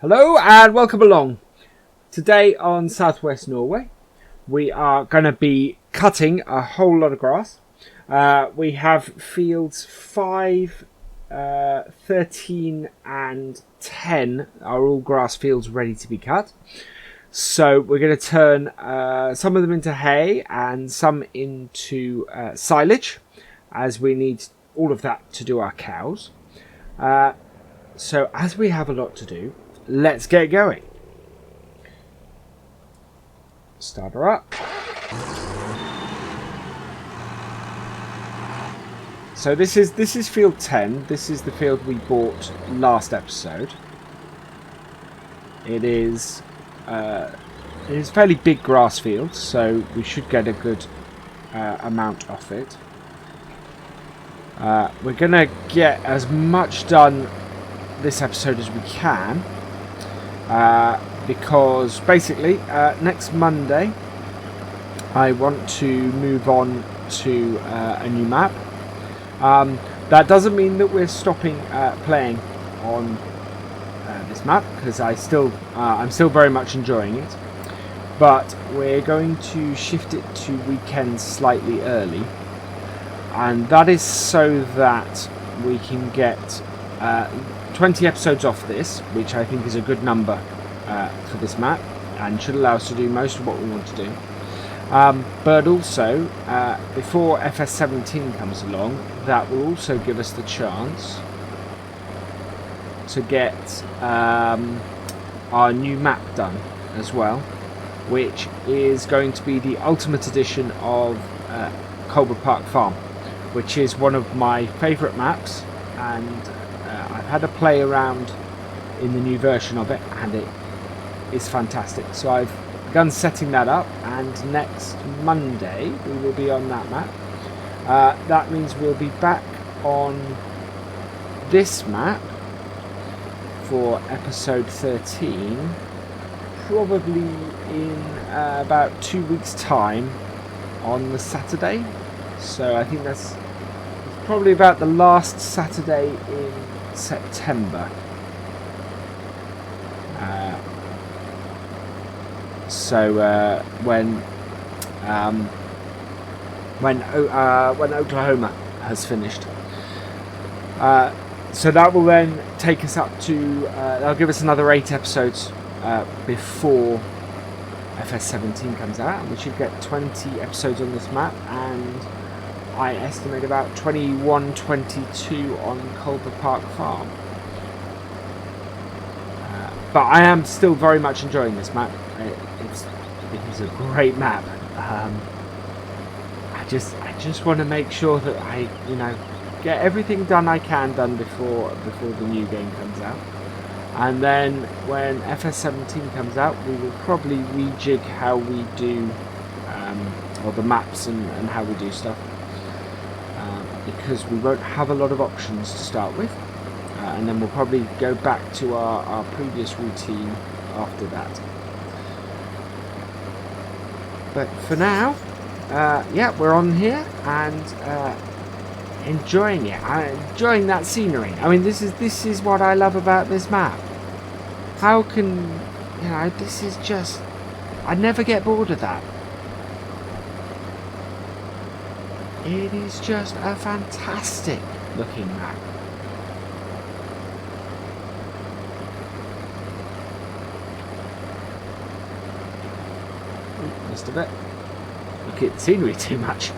Hello and welcome along. Today on Southwest Norway we are going to be cutting a whole lot of grass. We have fields 5, 13 and 10 are all grass fields ready to be cut. So we're going to turn some of them into hay and some into silage, as we need all of that to do our cows. So as we have a lot to do, let's get going. Start her up. So this is field 10. This is the field we bought last episode. It is a fairly big grass field, so we should get a good amount off it. We're gonna get as much done this episode as we can, because basically next Monday I want to move on to a new map. That doesn't mean that we're stopping playing on this map, because I'm still very much enjoying it, but we're going to shift it to weekends slightly early, and that is so that we can get 20 episodes off this, which I think is a good number for this map and should allow us to do most of what we want to do. But also, before FS17 comes along, that will also give us the chance to get our new map done as well, which is going to be the Ultimate Edition of Colbert Park Farm, which is one of my favourite maps, and I've had a play around in the new version of it, and it is fantastic. So I've begun setting that up, and next Monday we will be on that map. That means we'll be back on this map for episode 13, probably in about 2 weeks' time on the Saturday. So I think that's probably about the last Saturday in September. When Oklahoma has finished. So that will then take us up to, that'll give us another 8 episodes before FS17 comes out, and we should get 20 episodes on this map, and I estimate about 21, 22 on Colbert Park Farm. But I am still very much enjoying this map. It is a great map. I just want to make sure that I, get everything done I can done before the new game comes out. And then when FS17 comes out, we will probably rejig how we do, or the maps and how we do stuff. Because we won't have a lot of options to start with, and then we'll probably go back to our previous routine after that. But for now, yeah, we're on here and enjoying it. I'm enjoying that scenery. I mean, this is what I love about this map. How can, this is just, I never get bored of that. It is just a fantastic looking map. Ooh, missed a bit. Look at the scenery too much.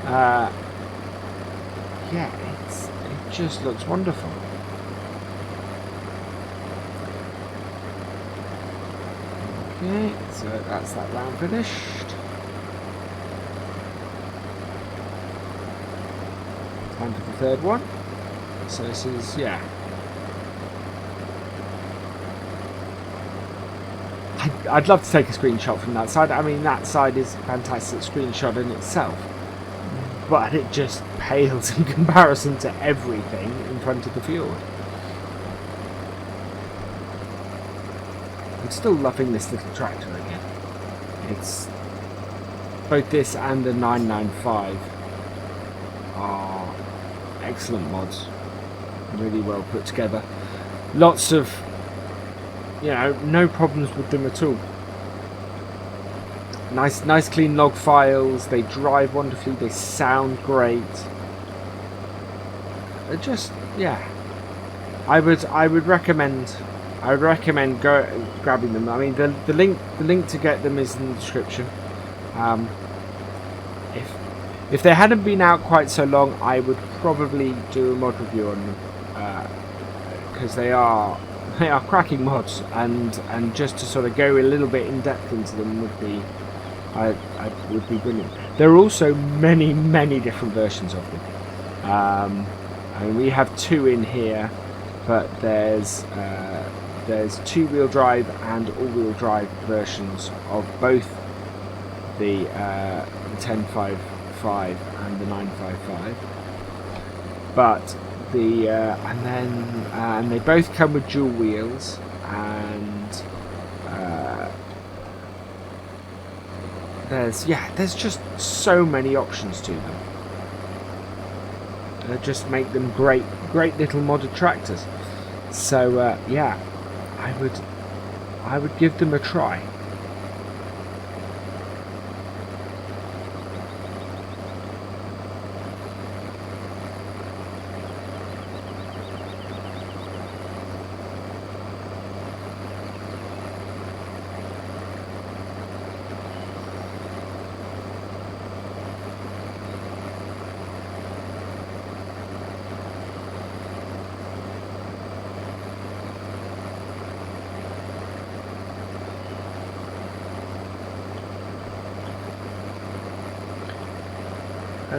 Yeah, it just looks wonderful. Okay, so that's that round finished. Time for the third one. So this is, yeah. I'd love to take a screenshot from that side. I mean, that side is a fantastic screenshot in itself, but it just pales in comparison to everything in front of the fjord. I'm still loving this little tractor again. It's both this and the 995 are excellent mods, really well put together. Lots of you know, no problems with them at all. Nice clean log files. They drive wonderfully. They sound great. Just, yeah. I would recommend grabbing them. I mean, the link to get them is in the description. If they hadn't been out quite so long, I would probably do a mod review on them, because they are cracking mods, and just to sort of go a little bit in depth into them would be would be brilliant. There are also many different versions of them. I mean, we have 2 in here, but there's 2-wheel drive and all-wheel drive versions of both the 1055 and the 955. But and they both come with dual wheels, and there's just so many options to them. That just make them great little modded tractors. So yeah, I would give them a try.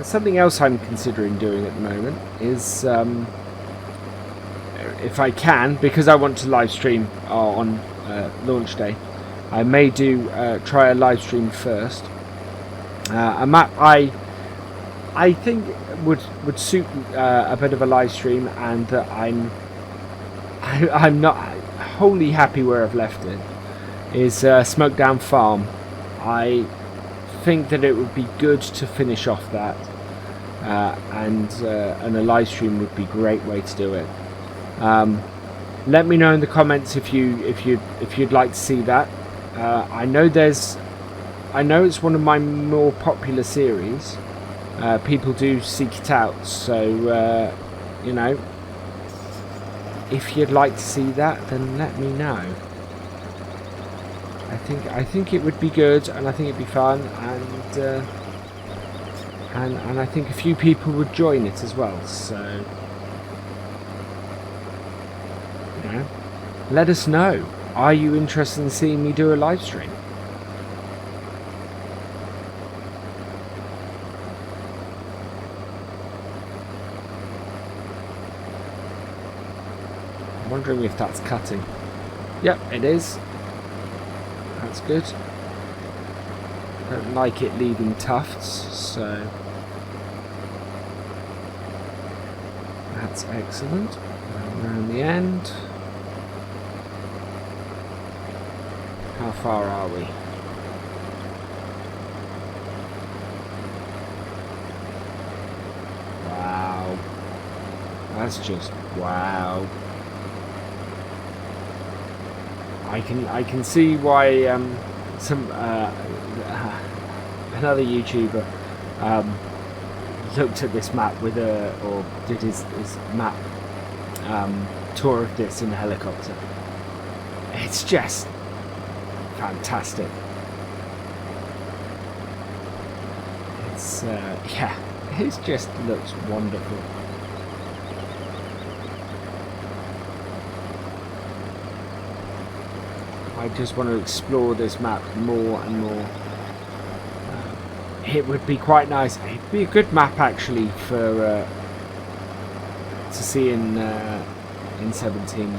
Something else I'm considering doing at the moment is, if I can, because I want to live stream on launch day, I may try a live stream first. A map I think would suit a bit of a live stream, and that I'm not wholly happy where I've left it, is Smoke Down Farm. I think that it would be good to finish off that, and a live stream would be a great way to do it. Let me know in the comments if you'd like to see that. I know it's one of my more popular series. People do seek it out, so you know, if you'd like to see that, then let me know. I think it would be good, and I think it'd be fun, and I think a few people would join it as well. So, you know, let us know. Are you interested in seeing me do a live stream? I'm wondering if that's cutting. Yep, it is. That's good. Don't like it leaving tufts, so that's excellent. Around the end. How far are we? Wow. That's just wow. I can see why another YouTuber looked at this map or did his map tour of this in a helicopter. It's just fantastic. It's yeah, it just looks wonderful. I just want to explore this map more and more. It would be quite nice. It'd be a good map actually for to see in 17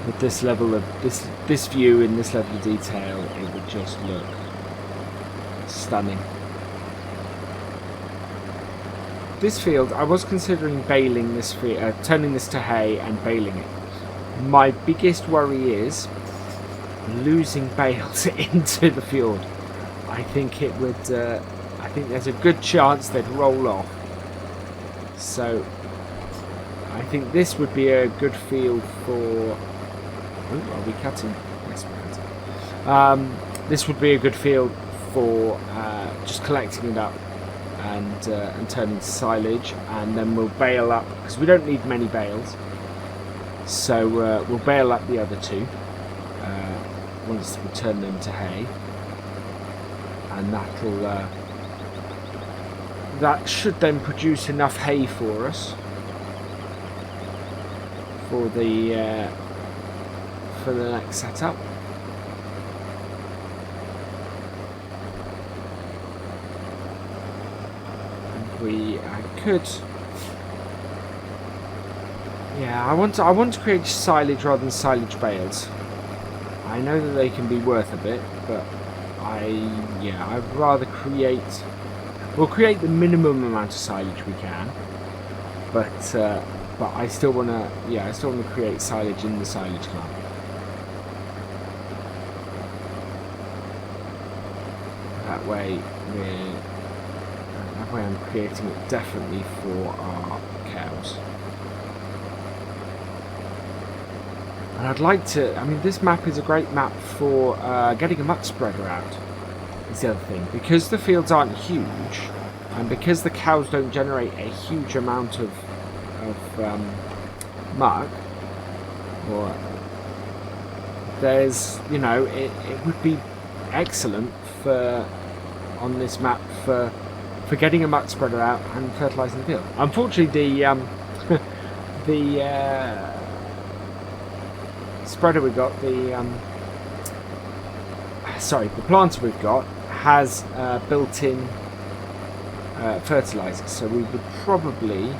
with this level of this view and this level of detail. It would just look stunning. This field, I was considering baling this field, turning this to hay and baling it. My biggest worry is losing bales into the fjord. I think it would. I think there's a good chance they'd roll off. So I think this would be a good field for Oh, are we cutting? Yes, we're cutting. This would be a good field for just collecting it up and turning to silage, and then we'll bale up, because we don't need many bales. So we'll bale up the other two once we turn them to hay, and that should then produce enough hay for us for the next setup. I could, yeah, I want to create silage rather than silage bales. I know that they can be worth a bit, but I'd rather we'll create the minimum amount of silage we can, but I still want to create silage in the silage club. That way I'm creating it definitely for our cows. And I'd like to, this map is a great map for getting a muck spreader out, is the other thing. Because the fields aren't huge, and because the cows don't generate a huge amount of muck, or there's, it would be excellent on this map for getting a muck spreader out and fertilising the field. Unfortunately, the spreader we've got, the planter we've got has built-in fertiliser, so we would probably,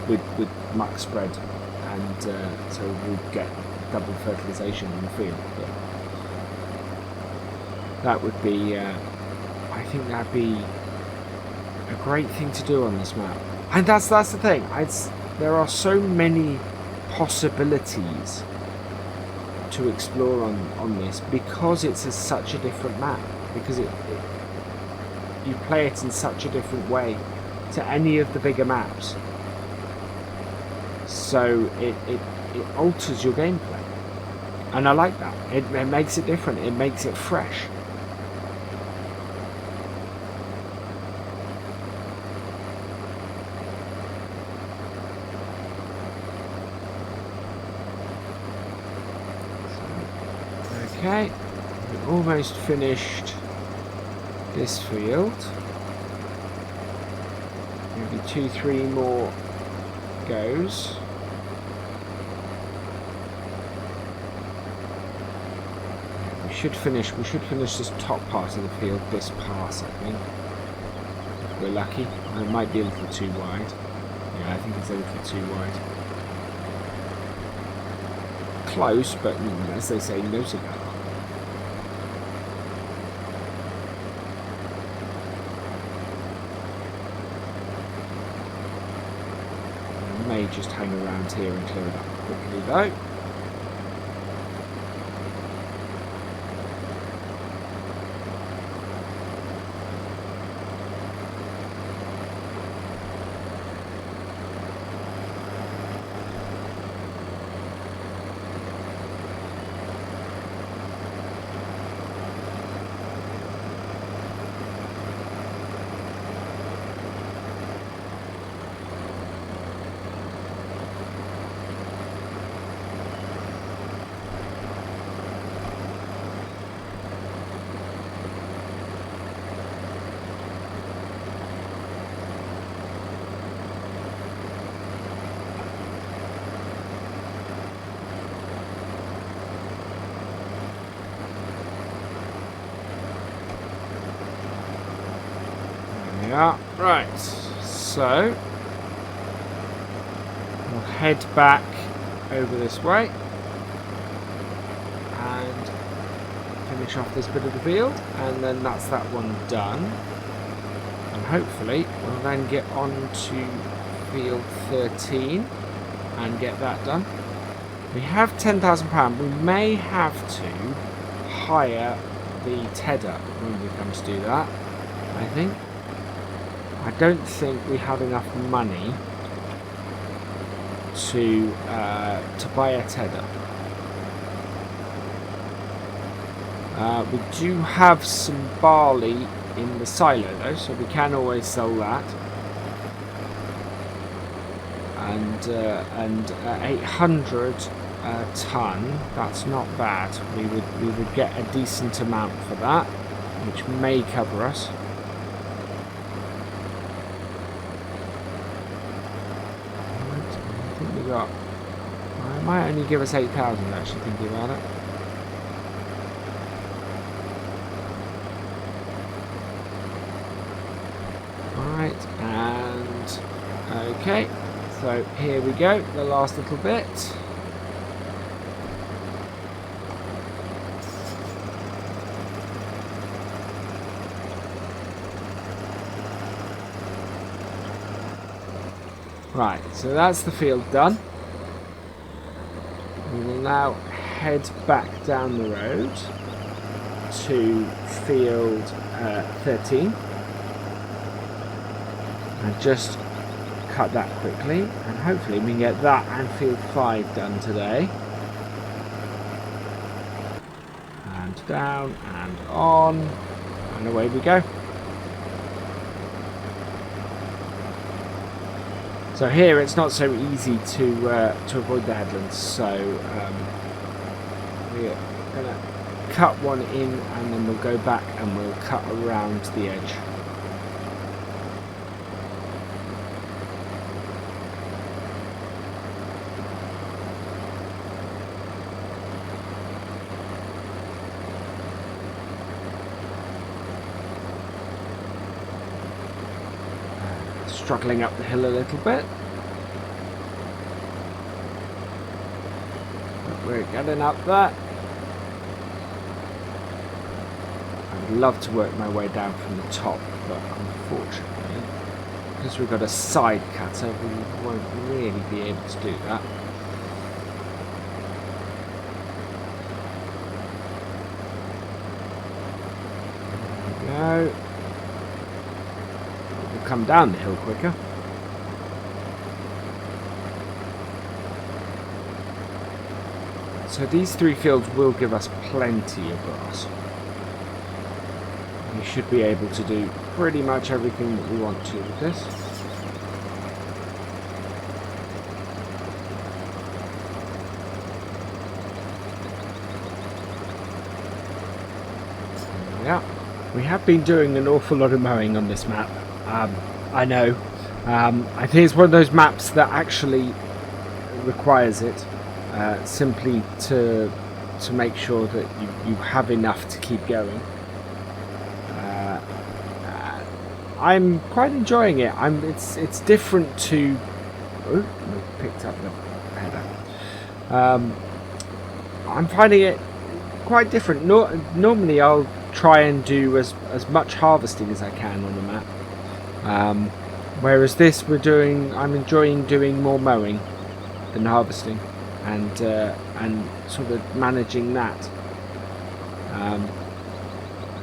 with muck spread, and so we'd get double fertilisation in the field. But that would be, I think that'd be a great thing to do on this map. And that's the thing. There are so many possibilities to explore on this, because it's such a different map, because you play it in such a different way to any of the bigger maps, so it alters your gameplay, and I like that. It makes it different, it makes it fresh. Okay, we've almost finished this field. Maybe 2-3 more goes. We should finish this top part of the field this pass, I think. If we're lucky. It might be a little too wide. Yeah, I think it's a little too wide. Close, but as they say, no cigar. May just hang around here and clear it up quickly though. Yeah, right, so we'll head back over this way and finish off this bit of the field, and then that's that one done, and hopefully we'll then get on to field 13 and get that done. We have £10,000. We may have to hire the tedder when we come to do that, I think. I don't think we have enough money to buy a tedder. We do have some barley in the silo though, so we can always sell that. And 800 ton, that's not bad. We would get a decent amount for that, which may cover us. I think we got. It might only give us 8,000 actually, thinking about it. Right, and okay, so here we go, the last little bit. Right, so that's the field done. We will now head back down the road to field 13 and just cut that quickly, and hopefully we can get that and field 5 done today. And down and on, and away we go. So here it's not so easy to avoid the headlands, so we're going to cut one in and then we'll go back and we'll cut around the edge. Struggling up the hill a little bit, but we're getting up there. I'd love to work my way down from the top, but unfortunately, because we've got a side cutter, we won't really be able to do that. There we go. Come down the hill quicker. So these 3 fields will give us plenty of grass. We should be able to do pretty much everything that we want to with this. Yeah, we have been doing an awful lot of mowing on this map. I know. I think it's one of those maps that actually requires it, simply to make sure that you have enough to keep going. I'm quite enjoying it. It's different to. Oh, we picked up the header. I'm finding it quite different. Normally, I'll try and do as much harvesting as I can on the map. Whereas this I'm enjoying doing more mowing than harvesting, and sort of managing that.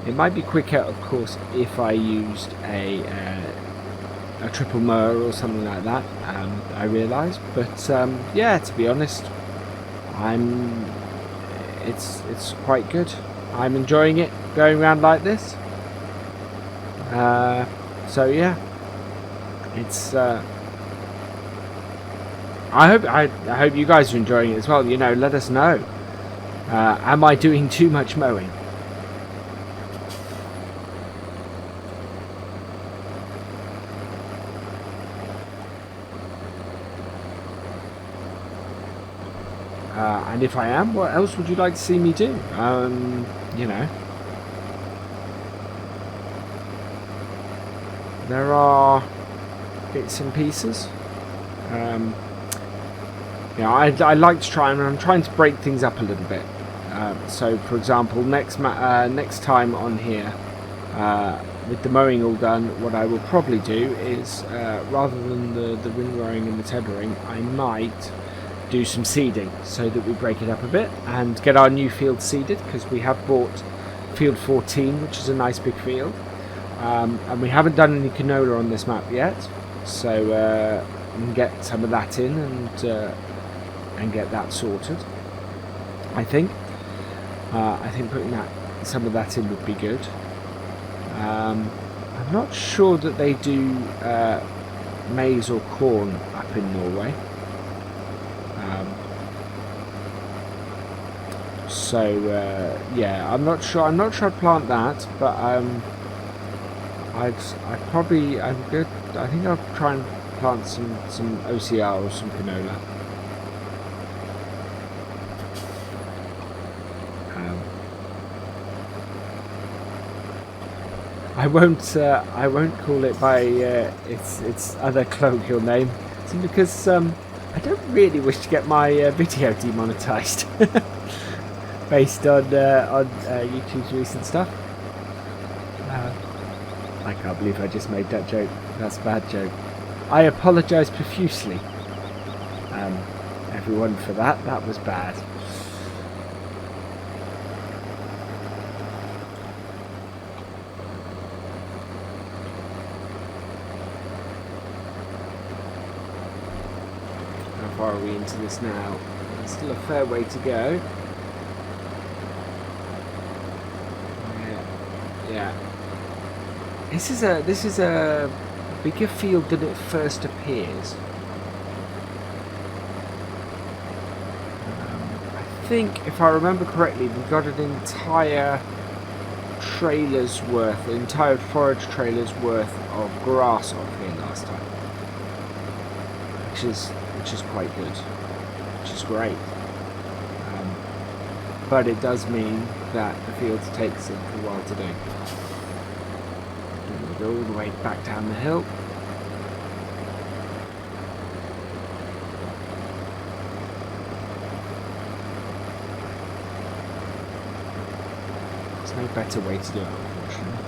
It might be quicker, of course, if I used a triple mower or something like that. I realise, but yeah, to be honest, it's quite good. I'm enjoying it going around like this. So yeah, it's. I hope you guys are enjoying it as well. You know, let us know. Am I doing too much mowing? And if I am, what else would you like to see me do? You know. There are bits and pieces. Yeah, I like to try, and I'm trying to break things up a little bit. So, for example, next time on here, with the mowing all done, what I will probably do is, rather than the windrowing and the tethering, I might do some seeding so that we break it up a bit and get our new field seeded, because we have bought field 14, which is a nice big field. And we haven't done any canola on this map yet, so we can get some of that in and get that sorted. I think putting that some of that in would be good. I'm not sure that they do maize or corn up in Norway. Yeah, I'm not sure I'd plant that, but I think I'll try and plant some OCR or some canola. I won't call it by its other colloquial name, simply because I don't really wish to get my video demonetized based on YouTube's recent stuff. I can't believe I just made that joke. That's a bad joke. I apologise profusely, everyone, for that. That was bad. How far are we into this now? There's still a fair way to go. Yeah. This is a bigger field than it first appears. I think, if I remember correctly, we got an entire trailer's worth, an entire forage trailer's worth of grass off here last time, which is quite good, which is great. But it does mean that the field takes a little while to do. Go all the way back down the hill. There's no better way to do it, unfortunately.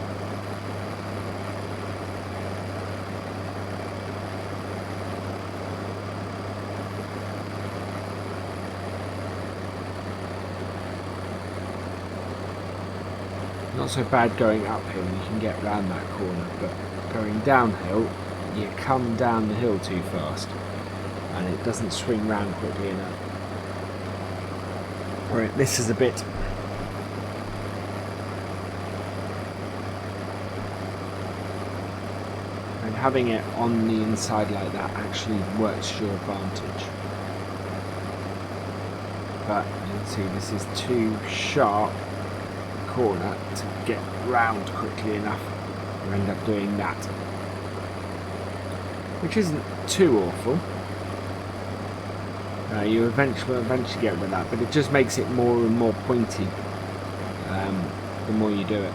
Not so bad going uphill, you can get round that corner, but going downhill, you come down the hill too fast, and it doesn't swing round quickly enough. Alright, this is a bit. And having it on the inside like that actually works to your advantage. But you can see this is too sharp corner to get round quickly enough. You end up doing that, which isn't too awful. You eventually get rid of that, but it just makes it more and more pointy the more you do it.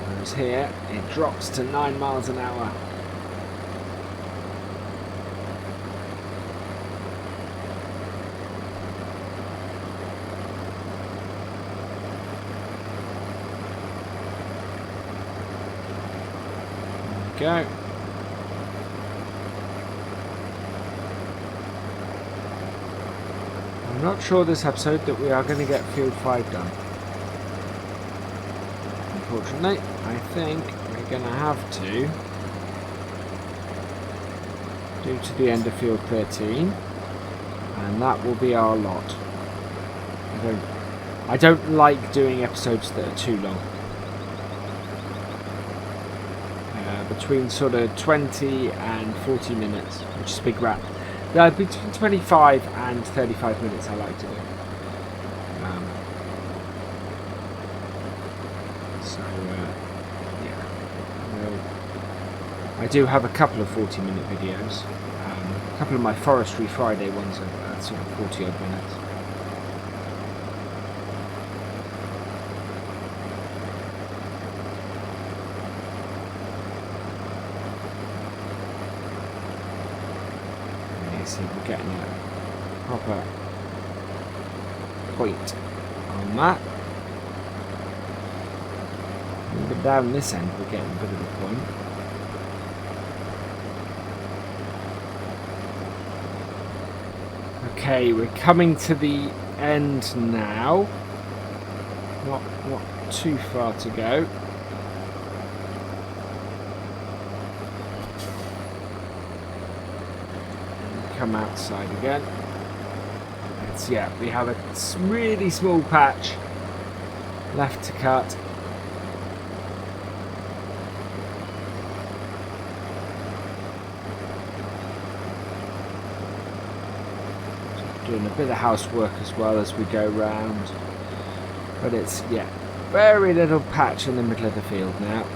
Whereas here it drops to 9 miles an hour. Go. I'm not sure this episode that we are going to get Field 5 done. Unfortunately, I think we're going to have to, due to the end of Field 13, and that will be our lot. I don't like doing episodes that are too long. Between sort of 20 and 40 minutes, which is a big wrap. Between 25 and 35 minutes I like to do. Yeah. Well, I do have a couple of 40-minute videos. A couple of my Forestry Friday ones are sort of 40-odd minutes. See if we're getting a proper point on that. But down this end we're getting a bit of a point. Okay, we're coming to the end now. Not too far to go. come outside again. Yeah, we have a really small patch left to cut. Doing a bit of housework as well as we go round, but it's, yeah, very little patch in the middle of the field now.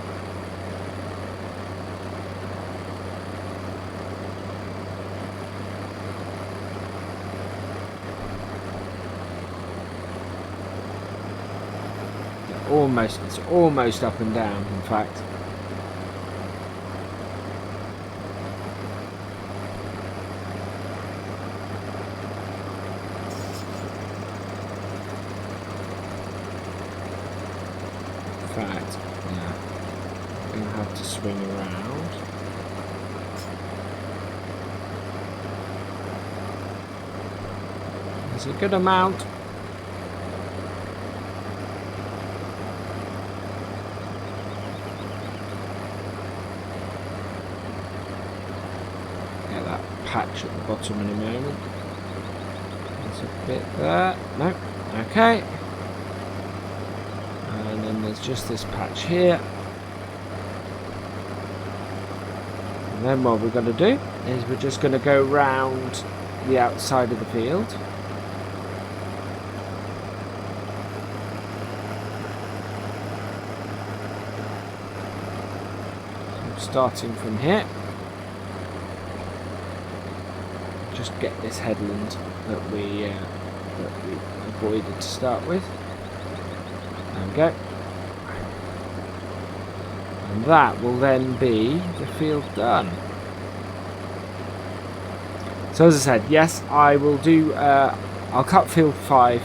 It's almost up and down, in fact. Yeah. I'm going to have to swing around. There's a good amount. Patch at the bottom in a moment. There's a bit there. No. Okay. And then there's just this patch here. And then what we're going to do is we're just going to go round the outside of the field. So starting from here. Just get this headland that we avoided to start with. There we go. And that will then be the field done. So as I said, yes, I will do. I'll cut field 5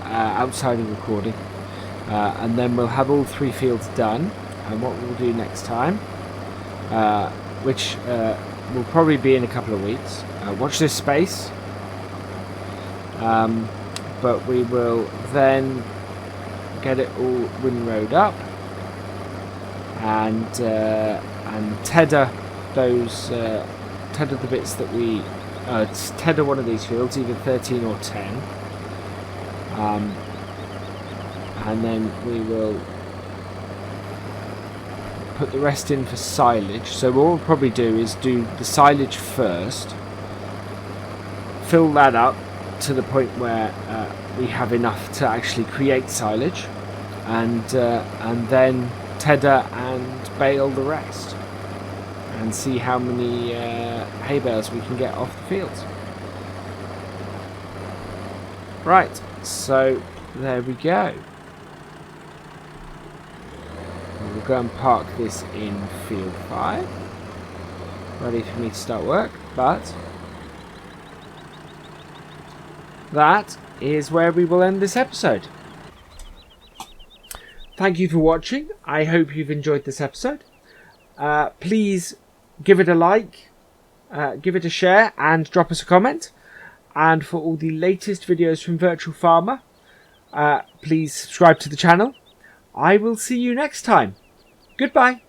outside of recording, and then we'll have all 3 fields done. And what we'll do next time, which will probably be in a couple of weeks. Watch this space. But we will then get it all windrowed up and tedder those tedder the bits that we tedder one of these fields, either 13 or 10, and then we will put the rest in for silage. So what we'll probably do is do the silage first, fill that up to the point where we have enough to actually create silage, and then tedder and bale the rest, and see how many hay bales we can get off the fields. Right, so there we go. We'll go and park this in field 5, ready for me to start work, but that is where we will end this episode. Thank you for watching. I hope you've enjoyed this episode. Please give it a like, give it a share, and drop us a comment. And for all the latest videos from Virtual Farmer, please subscribe to the channel. I will see you next time. Goodbye.